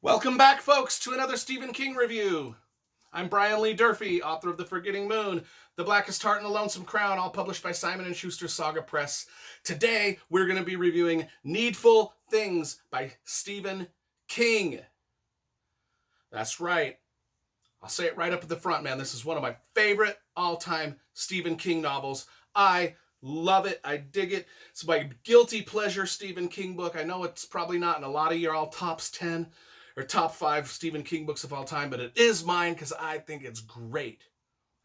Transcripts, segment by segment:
Welcome back, folks, to another Stephen King review. I'm Brian Lee Durfee, author of The Forgetting Moon, The Blackest Heart, and The Lonesome Crown, all published by Simon & Schuster Saga Press. Today, we're going to be reviewing Needful Things by Stephen King. That's right. I'll say it right up at the front, man. This is one of my favorite all-time Stephen King novels. I love it. I dig it. It's my guilty pleasure Stephen King book. I know it's probably not in a lot of your all tops 10 or top 5 Stephen King books of all time, but it is mine because I think it's great.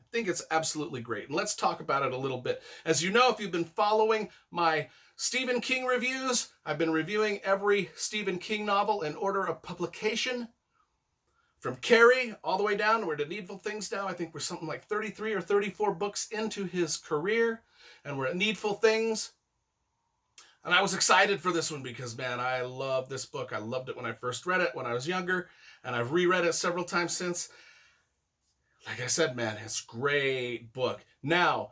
I think it's absolutely great. And let's talk about it a little bit. As you know, if you've been following my Stephen King reviews, I've been reviewing every Stephen King novel in order of publication. From Carrie all the way down, we're to Needful Things now. I think we're something like 33 or 34 books into his career, and we're at Needful Things. And I was excited for this one because, man, I love this book. I loved it when I first read it when I was younger, and I've reread it several times since. Like I said, man, it's a great book. Now,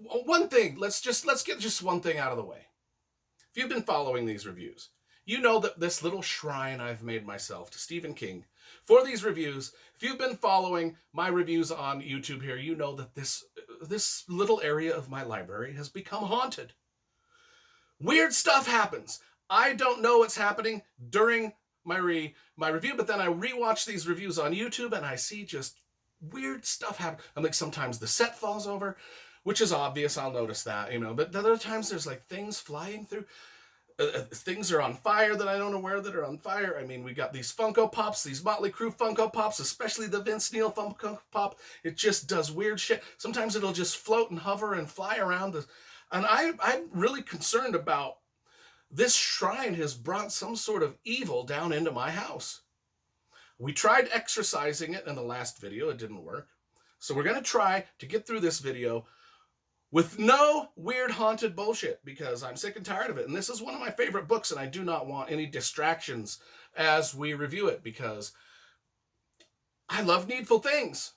one thing, let's get just one thing out of the way. If you've been following these reviews, you know that this little shrine I've made myself to Stephen King for these reviews, if you've been following my reviews on YouTube here, you know that this little area of my library has become haunted. Weird stuff happens. I don't know what's happening during my review, but then I rewatch these reviews on YouTube and I see just weird stuff happen. I'm like, sometimes the set falls over, which is obvious. I'll notice that, but other times there's like things flying through. Things are on fire that I don't know where that are on fire. I mean, we got these Funko Pops, these Motley Crue Funko Pops, especially the Vince Neil Funko Pop. It just does weird shit. Sometimes it'll just float and hover and fly around. And I'm really concerned about this shrine has brought some sort of evil down into my house. We tried exorcising it in the last video. It didn't work. So we're going to try to get through this video with no weird haunted bullshit, because I'm sick and tired of it. And this is one of my favorite books, and I do not want any distractions as we review it, because I love Needful Things.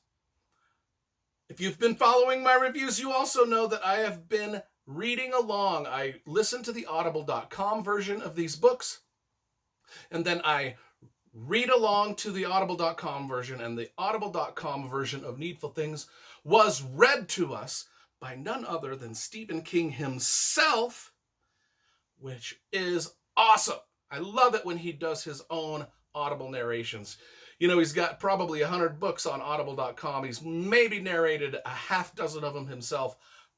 If you've been following my reviews, you also know that I have been reading along. I listen to the audible.com version of these books, and then I read along to the audible.com version, and the audible.com version of Needful Things was read to us by none other than Stephen King himself, which is awesome. I love it when he does his own Audible narrations. He's got probably 100 books on audible.com. He's maybe narrated a half dozen of them himself,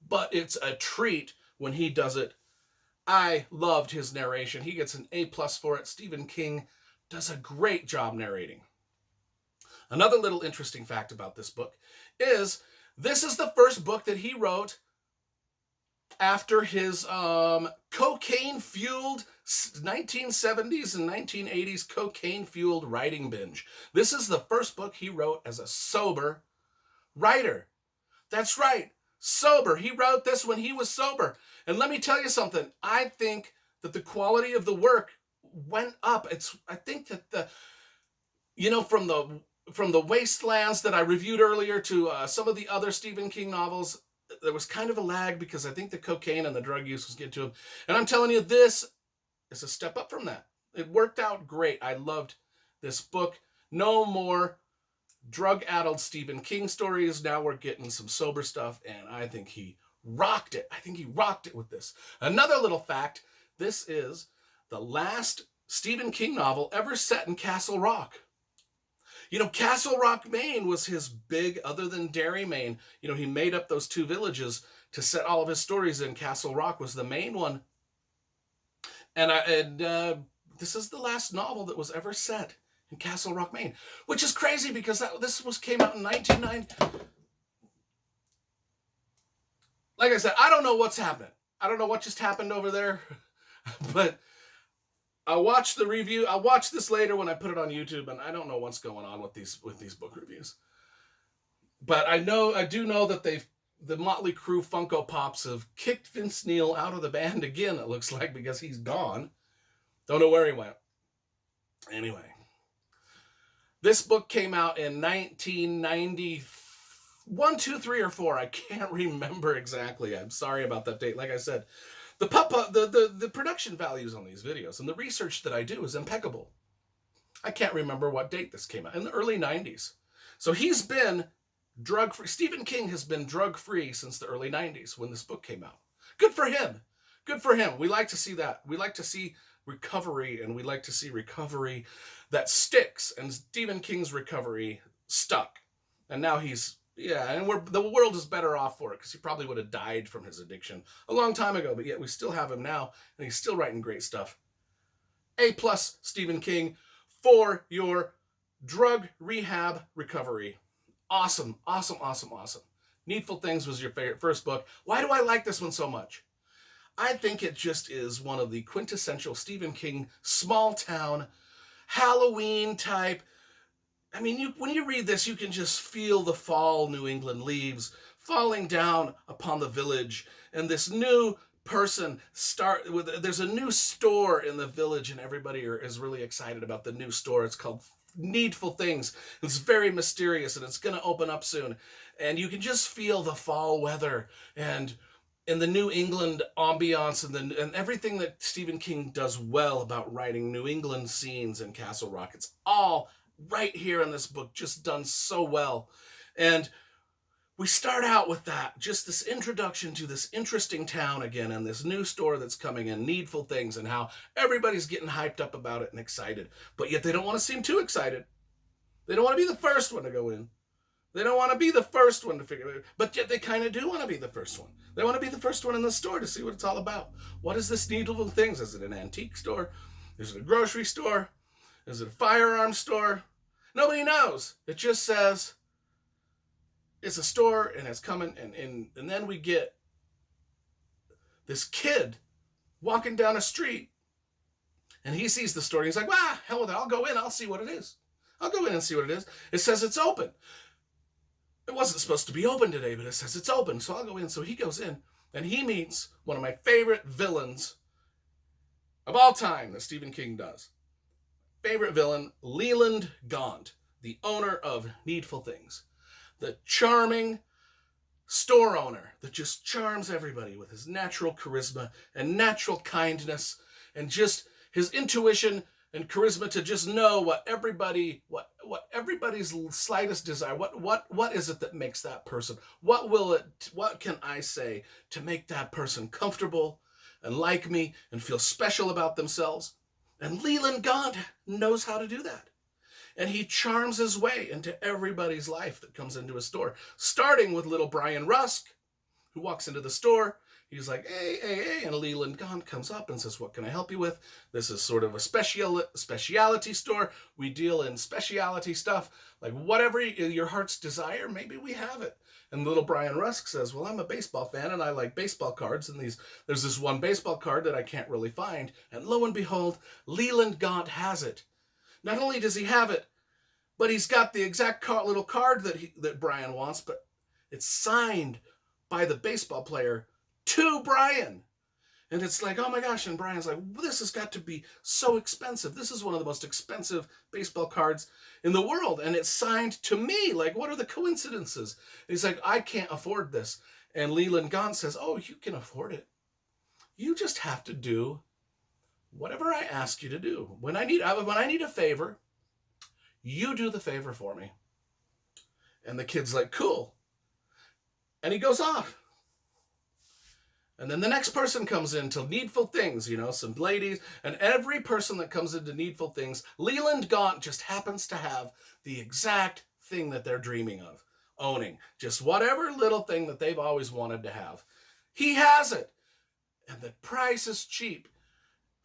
but it's a treat when he does it. I loved his narration. He gets an A+ for it. Stephen King does a great job narrating. Another little interesting fact about this book is this is the first book that he wrote after his cocaine-fueled 1970s and 1980s cocaine-fueled writing binge. This is the first book he wrote as a sober writer. That's right, sober. He wrote this when he was sober. And let me tell you something. I think that the quality of the work went up. I think that from the Wastelands that I reviewed earlier to some of the other Stephen King novels, there was kind of a lag because I think the cocaine and the drug use was getting to him. And I'm telling you, this is a step up from that. It worked out great. I loved this book. No more drug-addled Stephen King stories. Now we're getting some sober stuff, and I think he rocked it. I think he rocked it with this. Another little fact, this is the last Stephen King novel ever set in Castle Rock. Castle Rock, Maine was his big, other than Derry, Maine. He made up those 2 villages to set all of his stories in. Castle Rock was the main one. And this is the last novel that was ever set in Castle Rock, Maine, which is crazy because this came out in 1990. Like I said, I don't know what's happening. I don't know what just happened over there, but I'll watch the review. I'll watch this later when I put it on YouTube, and I don't know what's going on with these book reviews. But I do know that the Motley Crue Funko Pops have kicked Vince Neil out of the band again, it looks like, because he's gone. Don't know where he went. Anyway, this book came out in 1991, 2, 3, or 4. I can't remember exactly. I'm sorry about that date. Like I said, The production values on these videos and the research that I do is impeccable. I can't remember what date this came out, in the early 90s. So he's been drug free. Stephen King has been drug free since the early 90s when this book came out. Good for him. Good for him. We like to see that. We like to see recovery, and we like to see recovery that sticks. And Stephen King's recovery stuck. And now he's, yeah, and the world is better off for it, because he probably would have died from his addiction a long time ago, but yet we still have him now, and he's still writing great stuff. A plus, Stephen King, for your drug rehab recovery. Awesome, awesome, awesome, awesome. Needful Things was your favorite first book. Why do I like this one so much? I think it just is one of the quintessential Stephen King small town Halloween type. I mean, when you read this, you can just feel the fall New England leaves falling down upon the village, and this new person there's a new store in the village, and everybody is really excited about the new store. It's called Needful Things. It's very mysterious, and it's going to open up soon. And you can just feel the fall weather and in the New England ambiance, and everything that Stephen King does well about writing New England scenes in Castle Rock. It's all right here in this book, just done so well. And we start out with that, just this introduction to this interesting town again, and this new store that's coming in, Needful Things, and how everybody's getting hyped up about it and excited. But yet they don't want to seem too excited. They don't want to be the first one to go in. They don't want to be the first one to figure it out. But yet they kind of do want to be the first one. They want to be the first one in the store to see what it's all about. What is this Needful Things? Is it an antique store? Is it a grocery store? Is it a firearms store? Nobody knows. It just says it's a store, and it's coming, and then we get this kid walking down a street, and he sees the store, and he's like, "Wow, hell with it, I'll go in, I'll see what it is. I'll go in and see what it is. It says it's open. It wasn't supposed to be open today, but it says it's open, so I'll go in." So he goes in, and he meets one of my favorite villains of all time that Stephen King does. Favorite villain, Leland Gaunt, the owner of Needful Things. The charming store owner that just charms everybody with his natural charisma and natural kindness, and just his intuition and charisma to just know what everybody's slightest desire, what is it that makes that person, what can I say to make that person comfortable and like me and feel special about themselves. And Leland Gaunt knows how to do that. And he charms his way into everybody's life that comes into his store, starting with little Brian Rusk, who walks into the store. He's like, hey, hey, hey. And Leland Gaunt comes up and says, "What can I help you with? This is sort of a specialty store. We deal in specialty stuff. Like whatever your heart's desire, maybe we have it." And little Brian Rusk says, "Well, I'm a baseball fan, and I like baseball cards. And there's this one baseball card that I can't really find." And lo and behold, Leland Gaunt has it. Not only does he have it, but he's got the exact little card that Brian wants, but it's signed by the baseball player to Brian. And it's like, oh my gosh. And Brian's like, "This has got to be so expensive. This is one of the most expensive baseball cards in the world. And it's signed to me. Like, what are the coincidences?" And he's like, "I can't afford this." And Leland Gaunt says, "Oh, you can afford it. You just have to do whatever I ask you to do. When I need a favor, you do the favor for me." And the kid's like, "Cool." And he goes off. And then the next person comes into Needful Things, some ladies, and every person that comes into Needful Things, Leland Gaunt just happens to have the exact thing that they're dreaming of owning. Just whatever little thing that they've always wanted to have. He has it. And the price is cheap.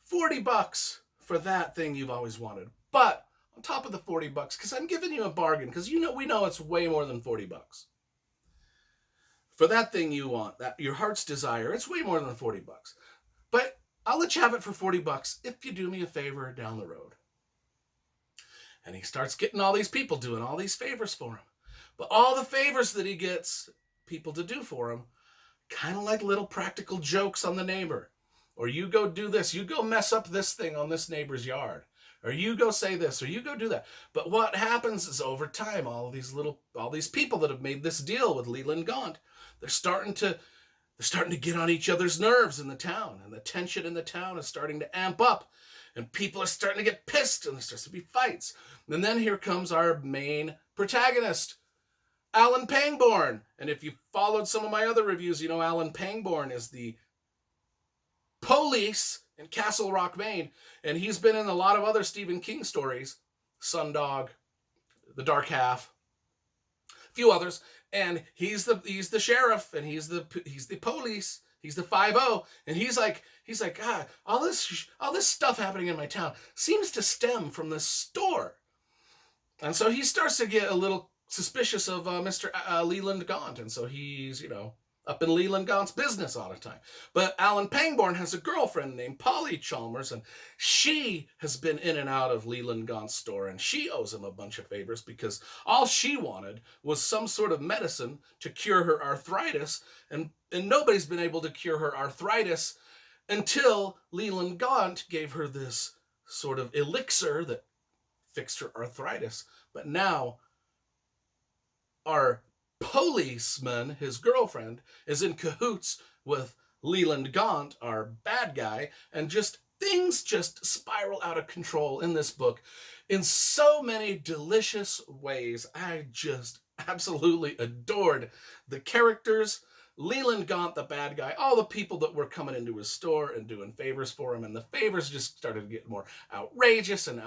$40 for that thing you've always wanted. But on top of the $40, because I'm giving you a bargain, because we know it's way more than $40. For that thing you want, that your heart's desire, it's way more than $40. But I'll let you have it for $40 if you do me a favor down the road. And he starts getting all these people doing all these favors for him. But all the favors that he gets people to do for him, kind of like little practical jokes on the neighbor. Or you go do this, you go mess up this thing on this neighbor's yard. Or you go say this, or you go do that. But what happens is over time, all these people that have made this deal with Leland Gaunt, they're starting they're starting to get on each other's nerves in the town, and the tension in the town is starting to amp up, and people are starting to get pissed, and there starts to be fights. And then here comes our main protagonist, Alan Pangborn. And if you followed some of my other reviews, you know Alan Pangborn is the police in Castle Rock, Maine, and he's been in a lot of other Stephen King stories, Sundog, The Dark Half, a few others, and he's the sheriff, and he's the police, he's the 5-0, and he's like, God, all this stuff happening in my town seems to stem from this store. And so he starts to get a little suspicious of Mr. Leland Gaunt, and so he's, up in Leland Gaunt's business all the time. But Alan Pangborn has a girlfriend named Polly Chalmers, and she has been in and out of Leland Gaunt's store, and she owes him a bunch of favors because all she wanted was some sort of medicine to cure her arthritis, and nobody's been able to cure her arthritis until Leland Gaunt gave her this sort of elixir that fixed her arthritis. But now our policeman, his girlfriend, is in cahoots with Leland Gaunt, our bad guy, and things just spiral out of control in this book in so many delicious ways. I just absolutely adored the characters, Leland Gaunt, the bad guy, all the people that were coming into his store and doing favors for him, and the favors just started to get more outrageous and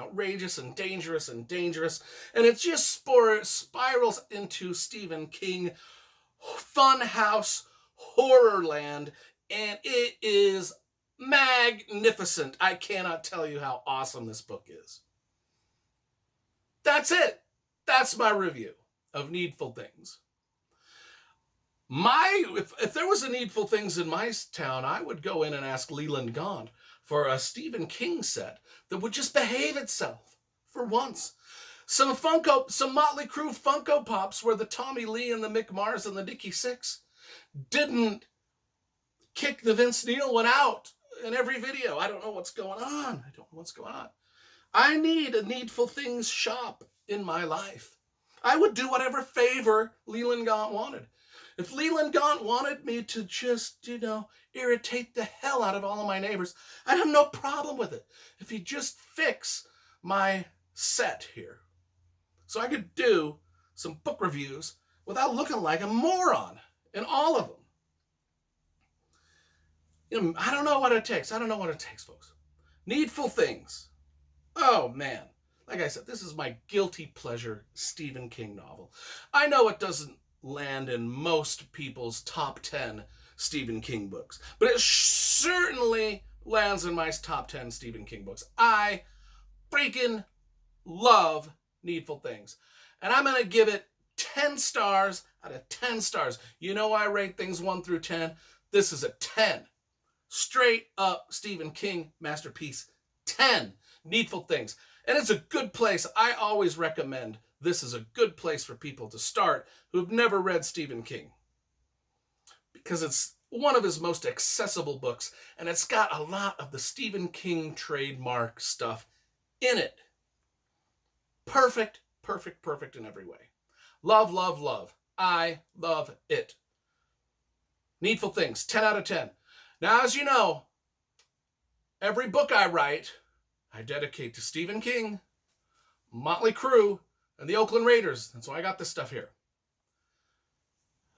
dangerous, and it just spirals into Stephen King funhouse horrorland, and it is magnificent. I cannot tell you how awesome this book is. That's it. That's my review of Needful Things. If there was a Needful Things in my town, I would go in and ask Leland Gaunt for a Stephen King set that would just behave itself for once. Some Motley Crue Funko Pops where the Tommy Lee and the Mick Mars and the Dickie Six didn't kick the Vince Neil one out in every video. I don't know what's going on. I need a Needful Things shop in my life. I would do whatever favor Leland Gaunt wanted. If Leland Gaunt wanted me to just, irritate the hell out of all of my neighbors, I'd have no problem with it. If he'd just fix my set here. So I could do some book reviews without looking like a moron in all of them. I don't know what it takes. Folks. Needful Things. Oh, man. Like I said, this is my guilty pleasure Stephen King novel. I know it doesn't land in most people's top 10 Stephen King books, but it certainly lands in my top 10 Stephen King books. I freaking love Needful Things, and I'm going to give it 10 stars out of 10 stars. I rate things 1 through 10. This is a 10. Straight up Stephen King masterpiece. 10. Needful Things. And it's a good place. I always recommend this is a good place for people to start who have never read Stephen King, because it's one of his most accessible books, and it's got a lot of the Stephen King trademark stuff in it. Perfect in every way. Love. I love it. Needful Things, 10 out of 10. Now, as you know, every book I write, I dedicate to Stephen King, Motley Crue, and the Oakland Raiders. That's why I got this stuff here.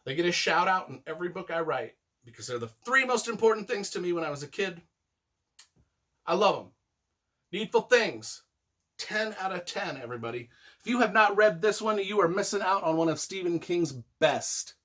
They get a shout out in every book I write because they're the 3 most important things to me when I was a kid. I love them. Needful Things. 10 out of 10, everybody. If you have not read this one, you are missing out on one of Stephen King's best.